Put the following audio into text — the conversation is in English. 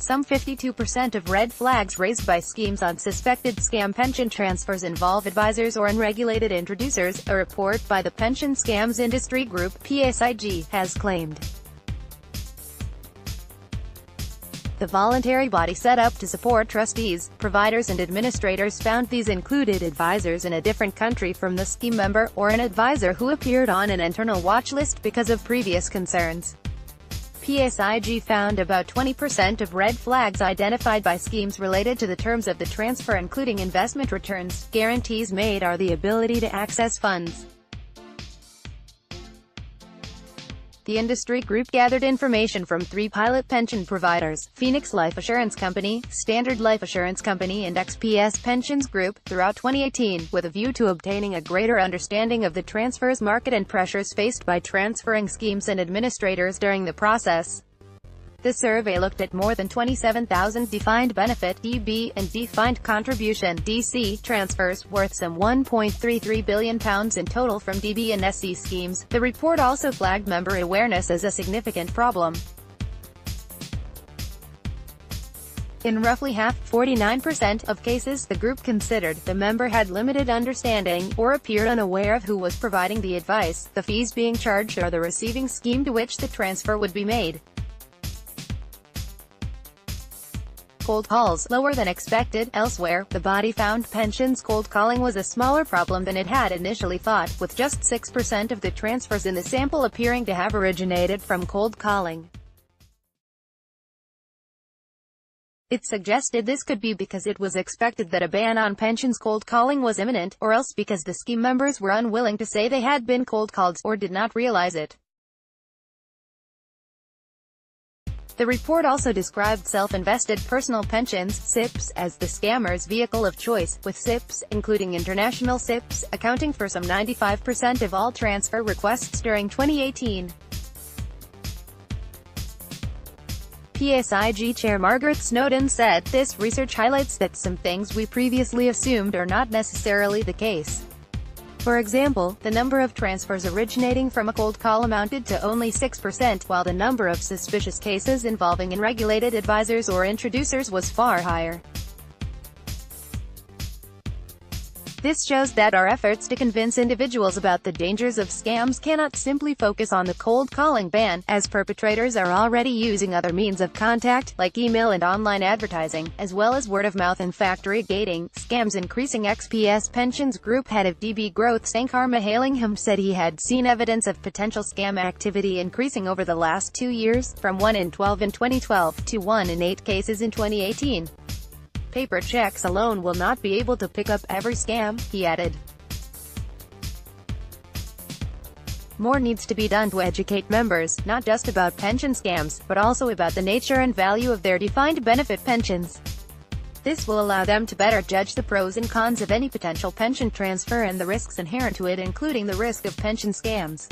Some 52% of red flags raised by schemes on suspected scam pension transfers involve advisors or unregulated introducers, a report by the Pension Scams Industry Group, PSIG, has claimed. The voluntary body set up to support trustees, providers and administrators found these included advisors in a different country from the scheme member, or an advisor who appeared on an internal watch list because of previous concerns. PSIG found about 20% of red flags identified by schemes related to the terms of the transfer, including investment returns, guarantees made or the ability to access funds. The industry group gathered information from 3 pilot pension providers, Phoenix Life Assurance Company, Standard Life Assurance Company and XPS Pensions Group, throughout 2018, with a view to obtaining a greater understanding of the transfers market and pressures faced by transferring schemes and administrators during the process. The survey looked at more than 27,000 defined benefit (DB) and defined contribution (DC) transfers, worth some £1.33 billion in total from DB and SC schemes. The report also flagged member awareness as a significant problem. In roughly half, 49% of cases the group considered, the member had limited understanding, or appeared unaware of who was providing the advice, the fees being charged or the receiving scheme to which the transfer would be made. Cold calls, lower than expected. Elsewhere, the body found pensions cold calling was a smaller problem than it had initially thought, with just 6% of the transfers in the sample appearing to have originated from cold calling. It suggested this could be because it was expected that a ban on pensions cold calling was imminent, or else because the scheme members were unwilling to say they had been cold called, or did not realize it. The report also described self-invested personal pensions, SIPs, as the scammers' vehicle of choice, with SIPs, including international SIPs, accounting for some 95% of all transfer requests during 2018. PSIG Chair Margaret Snowden said, "This research highlights that some things we previously assumed are not necessarily the case. For example, the number of transfers originating from a cold call amounted to only 6%, while the number of suspicious cases involving unregulated advisors or introducers was far higher. This shows that our efforts to convince individuals about the dangers of scams cannot simply focus on the cold calling ban, as perpetrators are already using other means of contact, like email and online advertising, as well as word-of-mouth and factory gating scams increasing." XPS Pensions Group head of DB Growth Sankar Mahalingham said he had seen evidence of potential scam activity increasing over the last 2 years, from 1 in 12 in 2012, to 1 in 8 cases in 2018. "Paper checks alone will not be able to pick up every scam," he added. "More needs to be done to educate members, not just about pension scams, but also about the nature and value of their defined benefit pensions. This will allow them to better judge the pros and cons of any potential pension transfer and the risks inherent to it, including the risk of pension scams."